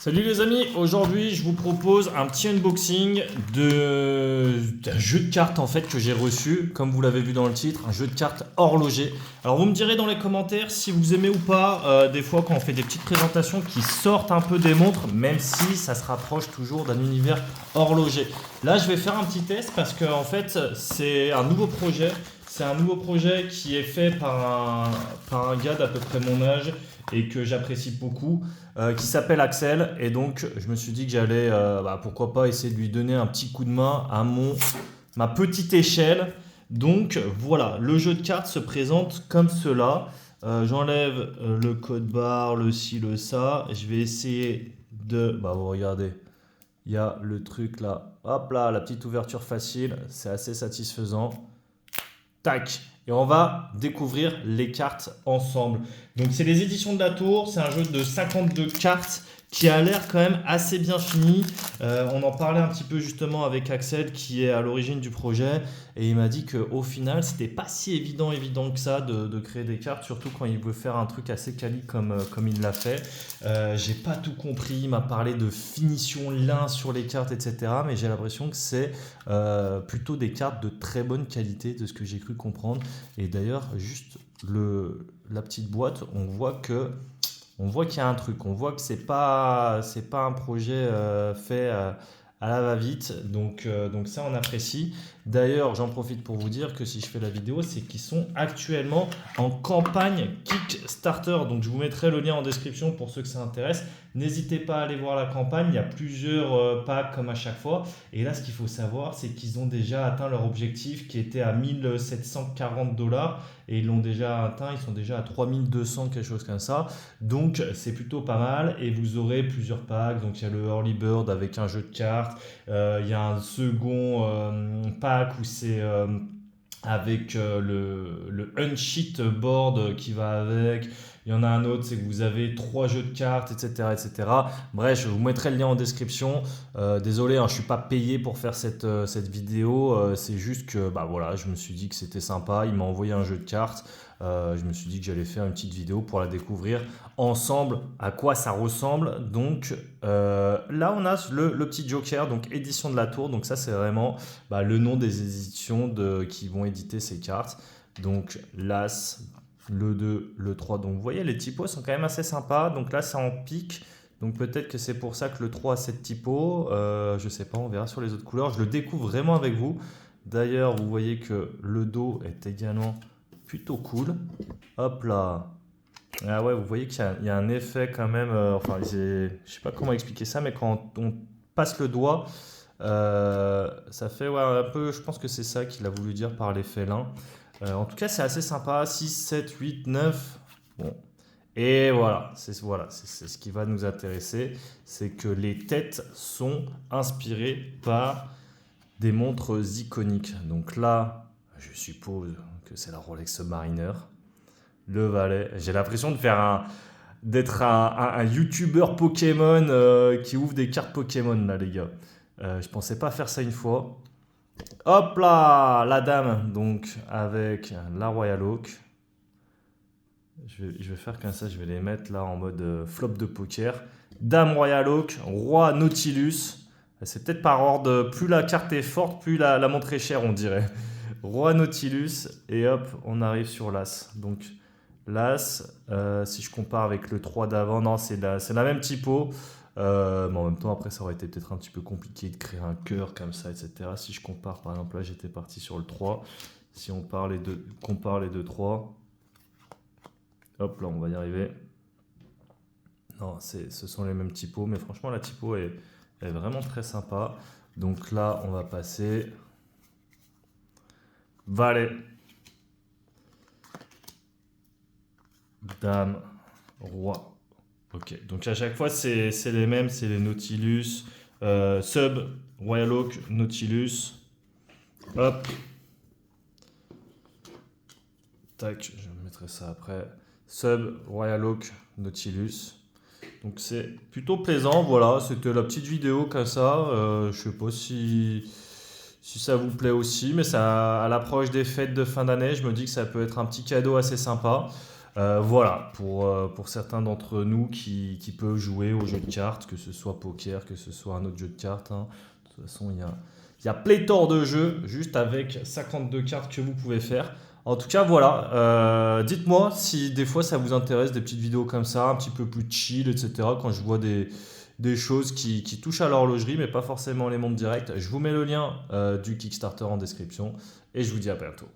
Salut les amis, aujourd'hui je vous propose un petit unboxing d'un jeu de cartes en fait que j'ai reçu, comme vous l'avez vu dans le titre, un jeu de cartes horloger. Alors vous me direz dans les commentaires si vous aimez ou pas, des fois quand on fait des petites présentations qui sortent un peu des montres, même si ça se rapproche toujours d'un univers horloger. Là je vais faire un petit test parce que en fait c'est un nouveau projet. C'est un nouveau projet qui est fait par un gars d'à peu près mon âge et que j'apprécie beaucoup, qui s'appelle Axel. Et donc, je me suis dit que j'allais, pourquoi pas, essayer de lui donner un petit coup de main à ma petite échelle. Donc, voilà, le jeu de cartes se présente comme cela. J'enlève le code barre, le ci, le ça. Je vais essayer de... vous regardez, il y a le truc là. Hop là, la petite ouverture facile. C'est assez satisfaisant. Tac. Et on va découvrir les cartes ensemble. Donc c'est les éditions de la Tour, c'est un jeu de 52 cartes qui a l'air quand même assez bien fini. On en parlait un petit peu justement avec Axel qui est à l'origine du projet et il m'a dit qu'au final c'était pas si évident que ça de créer des cartes, surtout quand il veut faire un truc assez quali comme il l'a fait. J'ai pas tout compris, il m'a parlé de finition lin sur les cartes, etc. Mais j'ai l'impression que c'est plutôt des cartes de très bonne qualité de ce que j'ai cru comprendre. Et d'ailleurs, juste la petite boîte, on voit qu'il y a un truc. On voit que c'est pas un projet fait à la va-vite. Donc ça, on apprécie. D'ailleurs, j'en profite pour vous dire que si je fais la vidéo, c'est qu'ils sont actuellement en campagne Kickstarter. Donc je vous mettrai le lien en description pour ceux que ça intéresse. N'hésitez pas à aller voir la campagne. Il y a plusieurs packs comme à chaque fois. Et là, ce qu'il faut savoir, c'est qu'ils ont déjà atteint leur objectif qui était à 1740 $ et ils l'ont déjà atteint. Ils sont déjà à 3200, quelque chose comme ça. Donc, c'est plutôt pas mal. Et vous aurez plusieurs packs. Donc, il y a le Early Bird avec un jeu de cartes. Il y a un second pack où c'est avec le Unsheet board qui va avec. Il y en a un autre, c'est que vous avez 3 jeux de cartes, etc., etc. Bref, je vous mettrai le lien en description. Désolé, hein, je ne suis pas payé pour faire cette vidéo. C'est juste que voilà, je me suis dit que c'était sympa. Il m'a envoyé un jeu de cartes. Je me suis dit que j'allais faire une petite vidéo pour la découvrir ensemble, à quoi ça ressemble. Donc là, on a le petit Joker, donc édition de la Tour. Donc ça, c'est vraiment le nom des éditions qui vont éditer ces cartes. Donc l'As, le 2, le 3. Donc vous voyez, les typos sont quand même assez sympas. Donc là, c'est en pique. Donc peut-être que c'est pour ça que le 3 a cette typo. Je sais pas, on verra sur les autres couleurs. Je le découvre vraiment avec vous. D'ailleurs, vous voyez que le dos est également plutôt cool. Hop là. Ah ouais, vous voyez qu'il y a un effet quand même. Je sais pas comment expliquer ça, mais quand on passe le doigt, ça fait un peu. Je pense que c'est ça qu'il a voulu dire par l'effet lin. En tout cas, c'est assez sympa. 6, 7, 8, 9. Bon. Et voilà, c'est ce qui va nous intéresser. C'est que les têtes sont inspirées par des montres iconiques. Donc là, je suppose que c'est la Rolex Submariner. Le valet. J'ai l'impression d'être un YouTuber Pokémon qui ouvre des cartes Pokémon là, les gars. Je pensais pas faire ça une fois. Hop là, la dame, donc avec la Royal Oak. Je vais faire comme ça, je vais les mettre là en mode flop de poker. Dame Royal Oak, Roi Nautilus. C'est peut-être par ordre, plus la carte est forte, plus la montre est chère, on dirait. Roi Nautilus, et hop, on arrive sur l'As. Donc l'As, si je compare avec le 3 d'avant, non, c'est la même typo. Mais en même temps, après, ça aurait été peut-être un petit peu compliqué de créer un cœur comme ça, etc. Si je compare, par exemple, là, j'étais parti sur le 3. Si on compare les deux 3, hop là, on va y arriver. Non, ce sont les mêmes typos, mais franchement, la typo est vraiment très sympa. Donc là, on va passer valet, dame, roi. Ok, donc à chaque fois, c'est les mêmes, c'est les Nautilus, Sub, Royal Oak, Nautilus. Hop. Tac, je mettrai ça après. Sub, Royal Oak, Nautilus. Donc c'est plutôt plaisant, voilà, c'était la petite vidéo comme ça. Je sais pas si ça vous plaît aussi, mais ça, à l'approche des fêtes de fin d'année, je me dis que ça peut être un petit cadeau assez sympa. Voilà, pour certains d'entre nous qui peuvent jouer aux jeux de cartes, que ce soit poker, que ce soit un autre jeu de cartes, hein. De toute façon, il y a pléthore de jeux, juste avec 52 cartes que vous pouvez faire. En tout cas, voilà. Dites-moi si des fois ça vous intéresse, des petites vidéos comme ça, un petit peu plus chill, etc. Quand je vois des choses qui touchent à l'horlogerie, mais pas forcément les montres directes. Je vous mets le lien du Kickstarter en description et je vous dis à bientôt.